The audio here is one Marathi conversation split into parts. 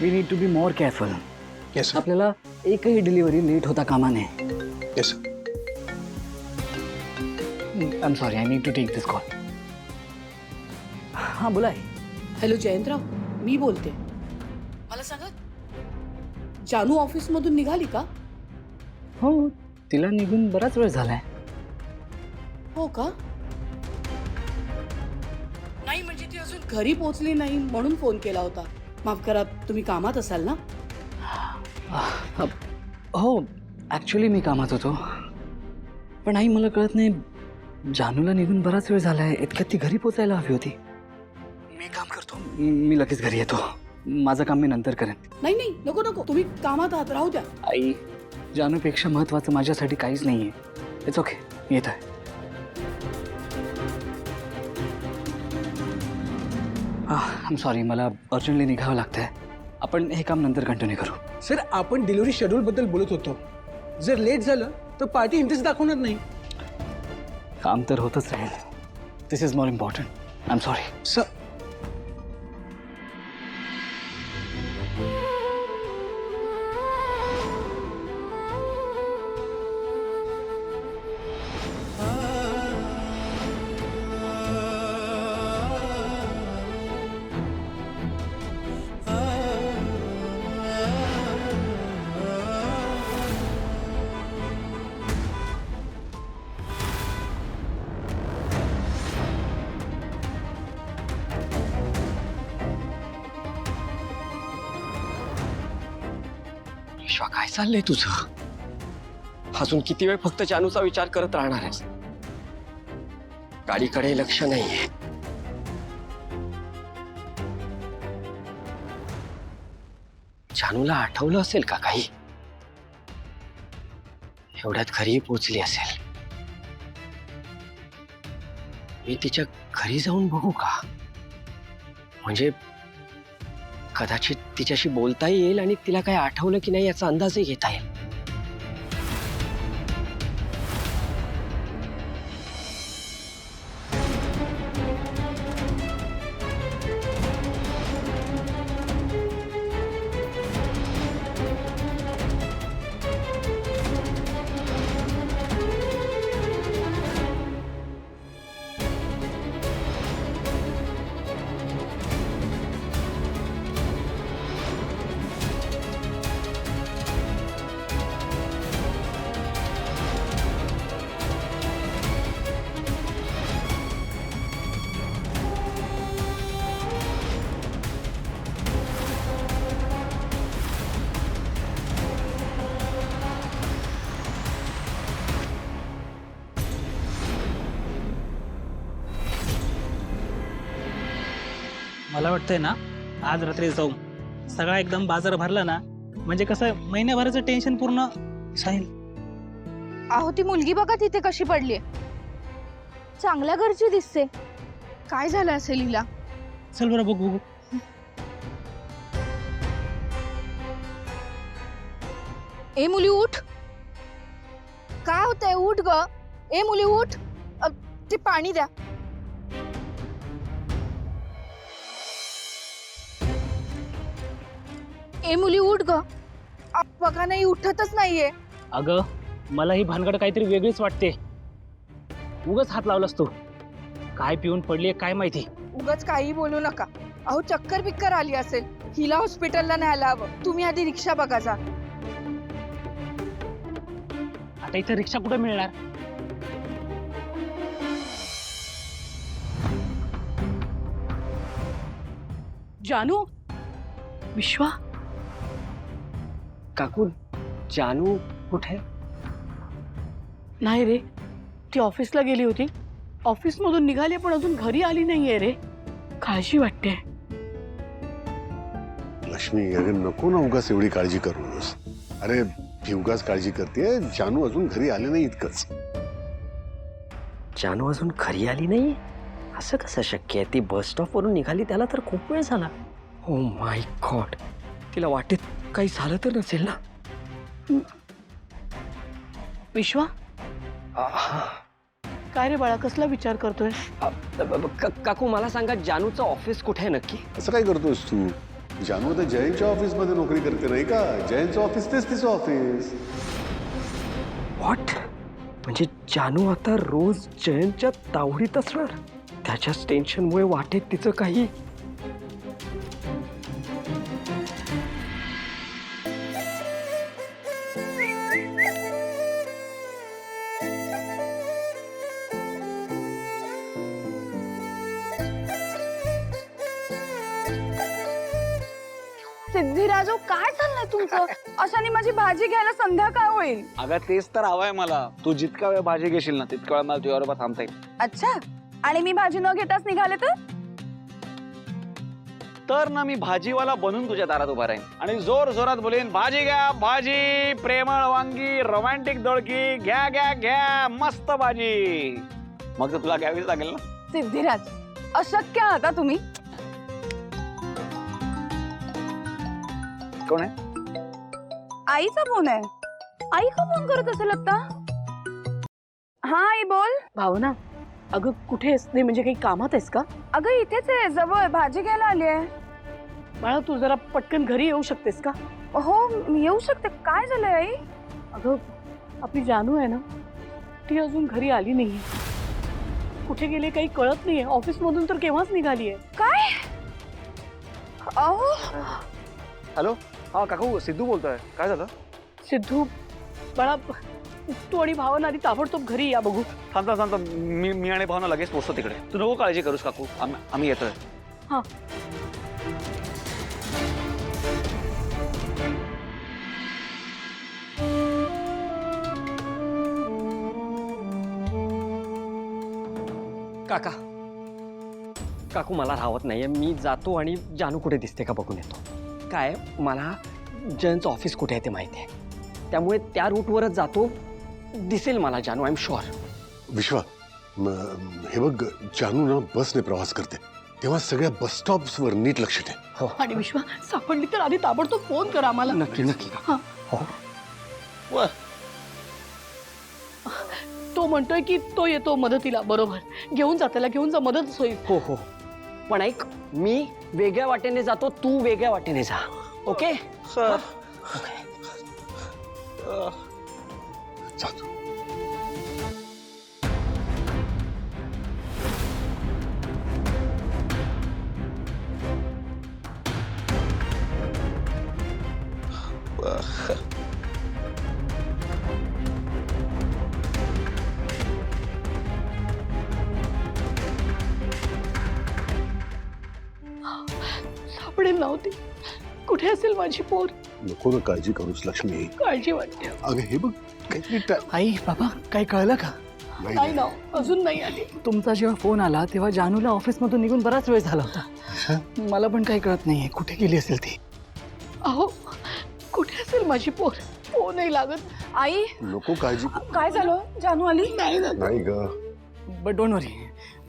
We need to be more careful. Yes sir. आपल्याला एकही डिलिव्हरी लेट होता कामा नये. Yes sir. I am sorry, I need to take this call. हां बोला. हॅलो जयंतराव, मी बोलते. मला सांगा, जानू ऑफिसमधून निघाली का? हो, तिला निघून बराच वेळ झालाय. हो का? नाही म्हणजे ती अजून घरी पोहोचली नाही म्हणून फोन केला होता. माफ करा, तुम्ही कामात असाल ना? हो, ॲक्च्युली मी कामात होतो. पण आई मला कळत नाही, जानूला निघून बराच वेळ झालाय, इतक्यात ती घरी पोचायला हवी होती. मी काम करतो, मी लगेच घरी येतो. माझं काम मी नंतर करेन. नाही नाही, नको नको, तुम्ही कामात आहात, राहू द्या. आई, जानूपेक्षा महत्वाचं माझ्यासाठी काहीच नाहीये. इट्स ओके, मी येत आहे. आय एम सॉरी, मला अर्जंटली निघावं लागतंय. आपण हे काम नंतर कंटिन्यू करू. सर, आपण डिलिव्हरी शेड्यूल बद्दल बोलत होतो. जर लेट झालं तर पार्टी इंटरेस्ट दाखवणार नाही. काम तर होतच राहील. This is more important. I am sorry. Sir, Vishwa, काय चाललंय तुझं? अजून किती वेळ फक्त जानूचा विचार करत राहणार आहेस? गाडीकडे लक्ष नाहीये. जानूला आठवलं असेल का काही? एवढ्यात घरी पोचली असेल. मी तिच्या घरी जाऊन बघू का? म्हणजे कदाचित तिच्याशी बोलता येईल आणि तिला काय आठवलं की नाही याचा अंदाजही घेता येईल. मला वाटतंय ना, आज रात्री जाऊ. सगळा एकदम बाजार भरला ना, म्हणजे कसं महिन्याभराचं टेन्शन पूर्ण जाईल. अहो, ती मुलगी बघा तिथे कशी पडली. चांगल्या घरची दिसते. काय झालं असेल हिला? चल बरं बघू बघू. ए मुली उठ. काय होतंय? उठ ग. ए मुली उठ. ते पाणी द्या. ए मुली उठ ग. बघा नाही, उठतच नाहीये. अगं, मला ही भानगड काहीतरी वेगळीच वाटते. उगाच हात लावलास तू. काय पिऊन पडलीये काय माहिती. उगाच काही बोलू नका. अहो, चक्कर बिक्कर आली असेल. हिला हॉस्पिटलला न्यायला हवं. तुम्ही आधी रिक्षा बघा जा. आता इथे रिक्षा कुठे मिळणार? जानू, विश्वा, काकू, जानू कुठे? नाही रे, ती ऑफिसला गेली होती. ऑफिसमधून निघाली पण अजून घरी आली नाहीये रे. काळजी वाटते. लक्ष्मी, अरे नको ना उगाच एवढी काळजी करूस. अरे ती उगाच काळजी करते. जानू अजून घरी आले नाही इतकंच. जानू अजून घरी आली नाही? असं कसं शक्य आहे? ती बस स्टॉप वरून निघाली त्याला तर खूप वेळ झाला. ओ माय गॉड, तिला वाटेत काही झालं तर नसेल ना? विश्वा, काय रे बाळा, कसला विचार करतोय? काकू, मला सांगा, जानूचं ऑफिस कुठे आहे नक्की? असं काय करतोस तू? जानू आता जयंतच्या ऑफिसमध्ये नोकरी करते नाही का? जयंतचं ऑफिस तेच तिचं ऑफिस. व्हॉट? म्हणजे जानू आता रोज जयंतच्या तावडीत असणार? त्याच्याच टेन्शनमुळे वाटेत तिचं काही. सिद्धिराजो काय चाललंय तुमचं? अशाने माझी भाजी घ्यायला संध्याकाळ होईल. अगं तेच तर हवंय मला. तू जितका वेळ भाजी घेशील ना तितका वेळ मला तुझ्याबरोबर थांबता येईल. अच्छा, आणि मी भाजी न घेताच निघाले तर ना मी भाजीवाला बनून तुझ्या दारात उभा राहीन आणि जोर जोरात बोलेन, भाजी घ्या भाजी, प्रेमळ वांगी, रोमॅन्टिक दोडकी, घ्या घ्या घ्या, मस्त भाजी. मग तर तुला घ्यावीच लागेल ना. सिद्धिराज, अशक्य आहात तुम्ही. कोण आहे? आईचा फोन आहे. आई का फोन करत असेल आता? हा आई बोल. भावना, अगं कुठे आहेस? नाही म्हणजे काही कामात आहेस का? अगं इथेच आहे, जवळ भाजी घ्यायला आली आहे. बाळा तू जरा पटकन घरी येऊ शकतेस का? हो मी येऊ शकते. काय झालंय आई? अगं आपली जानू आहे ना, ती अजून घरी आली नाहीये. कुठे गेले काही कळत नाहीये. ऑफिस मधून तर केव्हाच निघाली आहे. काय? अहो हॅलो, हा काकू, सिद्धू बोलतोय. काय झालं? सिद्धू बाळा, तू आणि भावना आधी ताबडतोब घरी या बघू. थांबता मी आणि भावना लगेच पोहोचतो तिकडे. तू नको काळजी करूस काकू, आम्ही येतोय. हा. काका, काकू मला राहत नाहीये. मी जातो आणि जानू कुठे दिसते का बघून येतो. काय मला जयंतचं ऑफिस कुठे आहे ते माहिती आहे, त्यामुळे त्या रूटवरच जातो. दिसेल मला जानू, आय एम शुअर. विश्वा, हे बघ, जानू ना बसने प्रवास करते तेव्हा सगळ्या बस स्टॉप्सवर नीट लक्ष ठेव. हो आणि विश्वा सापडली तर आधी ताबडतोब फोन करा आम्हाला. नक्की नक्की. हा. हो. तो म्हणतोय की तो येतो मदतीला. बरोबर, घेऊन जा त्याला, घेऊन जा, मदत होईल. हो हो, पण ऐक, मी वेगळ्या वाटेने जातो, तू वेगळ्या वाटेने जा. Okay sir. जातो. सापडेल नव्हती. कुठे असेल माझी पोर? नको ना काळजी करूस लक्ष्मी. काळजी वाटते. अगं हे बघ, काहीतरी आई बाबा, काही कळलं का? नाही ना, अजून नाही आली. तुमचा जेव्हा फोन आला तेव्हा जानूला ऑफिसमधून निघून बराच वेळ झाला होता. मला पण काही कळत नाहीये कुठे गेली असेल ती. अहो कुठे असेल माझी पोर? फोनही लागत. आई नको काळजी. काय झालं? जानू आली? नाही ग. बट डोंट वरी,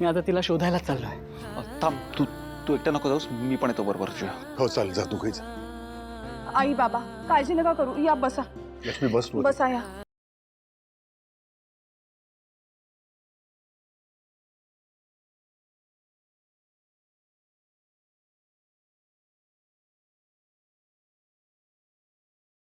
मी आता तिला शोधायला चाललोय. थांब, तू एकटा नको जाऊस, मी पण येतो बरोबर तुझ्या. हो चाल, जा तू काही जा. आई बाबा काळजी नका करू. या बसा. लक्ष्मी बस बसा या.